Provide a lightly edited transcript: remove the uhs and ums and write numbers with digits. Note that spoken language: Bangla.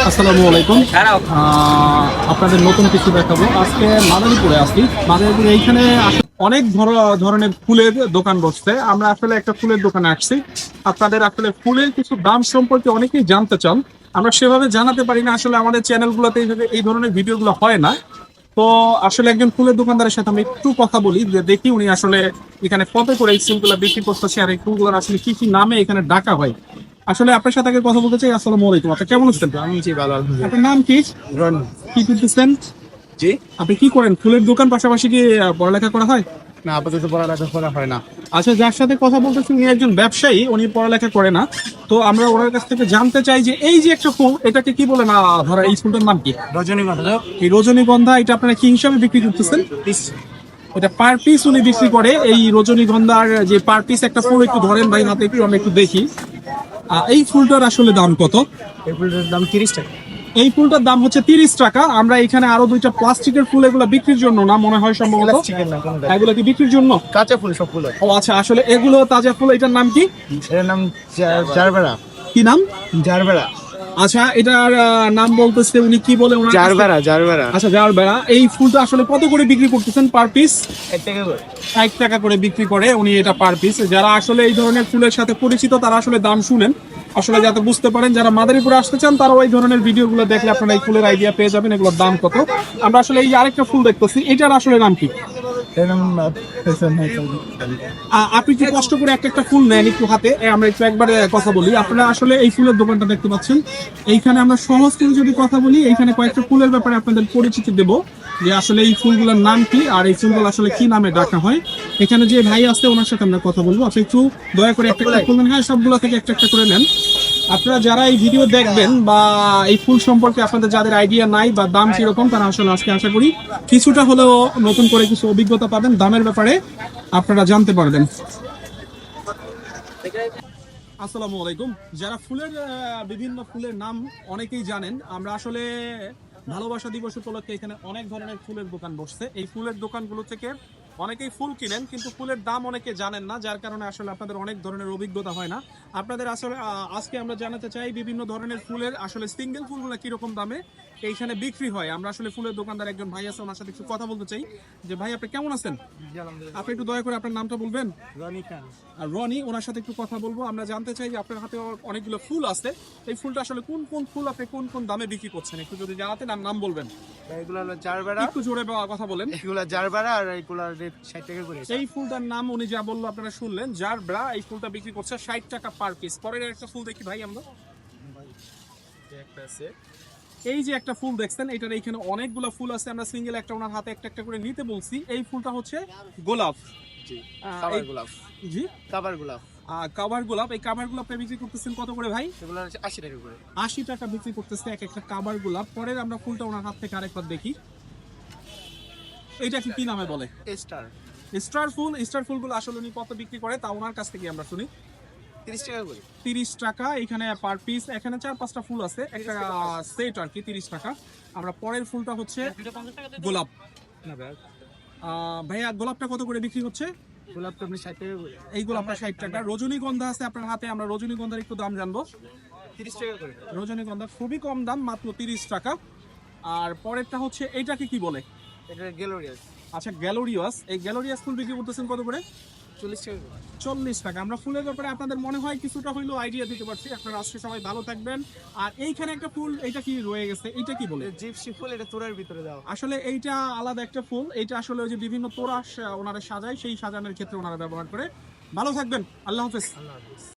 আসসালামু আলাইকুম। আপনাদের নতুন কিছু দেখাবো। আজকে মাদারীপুরে আসছি। মাদারীপুরে এইখানে অনেক ধরনের ফুলের দোকান বসছে। আমরা আসলে একটা ফুলের দোকানে আসছি। আপনাদের আসলে ফুলের কিছু দাম সম্পর্কে অনেকেই জানতে চান। আমরা সেভাবে জানাতে পারি না, আসলে আমাদের চ্যানেলগুলোতে এই ধরনের ভিডিওগুলো হয় না। তো আসলে একজন ফুলের দোকানদারের সাথে আমি একটু কথা বলি, যে দেখি উনি আসলে এখানে কত করে এই ফুলগুলো বিক্রি করতেছে আর এই ফুলগুলোর আসলে কি কি নামে এখানে ডাকা হয়। আসলে আপনার সাথে আগে কথা বলতে চাই। আসসালামু আলাইকুম, আপনি কেমন আছেন? আমি জি ভালো আলহামদুলিল্লাহ। আপনার নাম কি? রনি। কি করতেছেন? জি আপনি কি করেন? ফুলের দোকান পাশাপাশি কি পড়ালেখা করা হয়? না, আপাতত পড়ালেখা করা হয় না। আচ্ছা, যার সাথে কথা বলতেছি উনি একজন ব্যবসায়ী, উনি পড়ালেখা করে না। তো আমরা ওনার কাছ থেকে জানতে চাই যে এই যে একটা ফুল, এটাকে কি বলে না, ধরো এই ফুলটার নাম কি? রজনীগন্ধা এই রজনীগন্ধা, এটা আপনারা কি হিসাবে বিক্রি করতেছেন? এটা পার পিস উনি বিক্রি করে। এই রজনীগন্ধার যে পার পিস একটা ফুল, একটু ধরেন ভাই হাতে, একটু আমরা একটু দেখি। এই ফুলটার আসলে দাম কত? এই ফুলটার দাম 30 টাকা। এই ফুলটার দাম হচ্ছে 30 টাকা। আমরা এখানে আরো দুইটা প্লাস্টিকের ফুল, এগুলো বিক্রির জন্য না মনে হয় সম্ভবত। চিকেন না কোনটা? এগুলো কি বিক্রির জন্য? কাঁচা ফুল সব ফুল। ও আচ্ছা, আসলে এগুলো তাজা ফুল। এটার নাম কি? এর নাম জারবেরা। কি নাম? জারবেরা। আচ্ছা, এটার নাম বলতেছে উনি, কি বলে ওনার কাছে? Gerbera gerbera. আচ্ছা, জারবেরা। এই ফুলটা আসলে কত করে বিক্রি করতেছেন পার পিস? 1 টাকা করে। 1 টাকা করে বিক্রি করে উনি এটা পার পিস। যারা আসলে এই ধরনের ফুলের সাথে পরিচিত তারা আসলে দাম শুনেন, আসলে যাতে বুঝতে পারেন। যারা মাদারীপুরে আসতে চান তারা ওই ধরনের ভিডিওগুলো দেখলে আপনারা এই ফুলের আইডিয়া পেয়ে যাবেন এগুলোর দাম কত। আমরা আসলে এই যে আরেকটা ফুল দেখতেছি, এটার আসলে নাম কি? এর নাম আপনি কি কষ্ট করে একটা একটা ফুল নেন একটু হাতে, আমরা একটু একবারে কথা বলি। আপনারা আসলে এই ফুলের দোকানটা দেখতে পাচ্ছেন, এইখানে আমরা সহজ করে যদি কথা বলি, এইখানে কয়েকটা ফুলের ব্যাপারে আপনাদের পরিচিতি দেব, যে আসলে এই ফুলগুলোর নাম কি আর এই ফুলগুলো আসলে কি নামে ডাকা হয়। এখানে যে ভাই আছে ওনার সাথে আমরা কথা বলবো। আচ্ছা, একটু দয়া করে একটা একটা ফুল নেন। হ্যাঁ, সবগুলো থেকে একটা একটা করে নেন। আপনারা যারা এই ভিডিও দেখবেন বা এই ফুল সম্পর্কে আপনাদের যাদের আইডিয়া নাই বা দাম কিরকম, তারা আসলে আজকে আশা করি কিছুটা হলেও নতুন করে কিছু অভিজ্ঞতা পাবেন, দামের ব্যাপারে আপনারা জানতে পারবেন। আসসালামু আলাইকুম। যারা ফুলের বিভিন্ন ফুলের নাম অনেকেই জানেন, আমরা আসলে ভালোবাসা দিবস উপলক্ষে এখানে অনেক ধরনের ফুলের দোকান বসছে। এই ফুলের দোকানগুলো থেকে অনেকেই ফুল কিনেন, কিন্তু ফুলের দাম অনেকে জানেন না, যার কারণে আসলে আপনাদের অনেক ধরনের অভিজ্ঞতা হয় না। আপনাদের আসলে আজকে আমরা জানাতে চাই বিভিন্ন ধরনের ফুলের আসলে সিঙ্গেল ফুলগুলো কিরকম দামে এইখানে বিক্রি হয়। আমরা আসলে ফুলের দোকানদার একজন ভাই আছে, ওনার সাথে একটু কথা বলতে চাই। যে ভাই, আপনি কেমন আছেন? আপনি একটু দয়া করে আপনার নামটা বলবেন। রনি খান। আর রনি, ওনার সাথে একটু কথা বলবো। আমরা জানতে চাই যে আপনার হাতে অনেকগুলো ফুল আছে, এই ফুলটা আসলে কোন কোন ফুল, আপনি কোন কোন দামে বিক্রি করছেন একটু যদি জানাতেন আর নাম বলবেন। এগুলো হলো জারবেরা। একটু জোরে কথা বলেন। এগুলো জারবেরা আর এগুলো রেট 60 টাকা করে। এই ফুলটার নাম উনি যা বললো আপনারা শুনলেন, জারবেরা। এই ফুলটা বিক্রি করছে 60 টাকা পার পিস। পরের একটা ফুল দেখি ভাই আমরা। একটা আছে। এই যে একটা ফুল দেখছেন, এটার এইখানে অনেকগুলো ফুল আছে। আমরা সিঙ্গেল একটা ওনার হাতে একটা একটা করে নিতে বলছি। এই ফুলটা হচ্ছে গোলাপ। জি, আহ, কাবার এই- গোলাপ। জি, কাবার গোলাপ। কাভার গোলাপ। এই কাভার গোলাপটা বিক্রি করতেছেন কত করে ভাই? এগুলো হচ্ছে 80 টাকা করে। 80 টাকা বিক্রি করতেছে এক একটা কাভার গোলাপ। পরের আমরা ফুলটা ওনার হাত থেকে আরেকবার দেখি। এইটা কি নামে বলে? স্টার। স্টার ফুল। স্টার ফুলগুলো আসলে উনি কত বিক্রি করে তা ওনার কাছ থেকে আমরা শুনি। 30 টাকা করে। 30 টাকা এখানে পার পিস। এখানে 4-5টা ফুল আছে, একটা সেট আর কি, 30 টাকা। আমরা পরের ফুলটা হচ্ছে গোলাপ। না ভাই, ভাইয়া, গোলাপটা কত করে বিক্রি হচ্ছে? গোলাপ তো আপনি 60 টাকা করে। এই গোলাপটা 60 টাকা। রজনীগন্ধা আছে আপনার হাতে, আমরা রজনীগন্ধার একটু দাম জানবো। 30 টাকা করে। রজনীগন্ধা খুবই কম দাম, মাত্র 30 টাকা। আর পরেরটা হচ্ছে এইটাকে কি বলে? এটা গ্যালোরিয়াস। আচ্ছা, গ্যালোরিয়াস। এই গ্যালোরিয়াস ফুল বিক্রি করতেছেন কত করে? 40 টাকা করে। 40 টাকা। আমরা ফুলের ব্যাপারে আপনাদের মনে হয় কিছুটা হইলেও আইডিয়া দিতে পারছি। আপনারা আজকে সবাই ভালো থাকবেন। আর এইখানে একটা ফুল, এটা কি রয়ে গেছে, এটা কি বলে? জিপসি ফুল, এটা তোড়ার ভিতরে দাও। আসলে এইটা আলাদা একটা ফুল। এইটা আসলে ওই যে বিভিন্ন তোড়া ওনারা সাজায়, সেই সাজানোর ক্ষেত্রে ওনারা ব্যবহার করে। ভালো থাকবেন, আল্লাহ হাফেজ। আল্লাহ হাফেজ।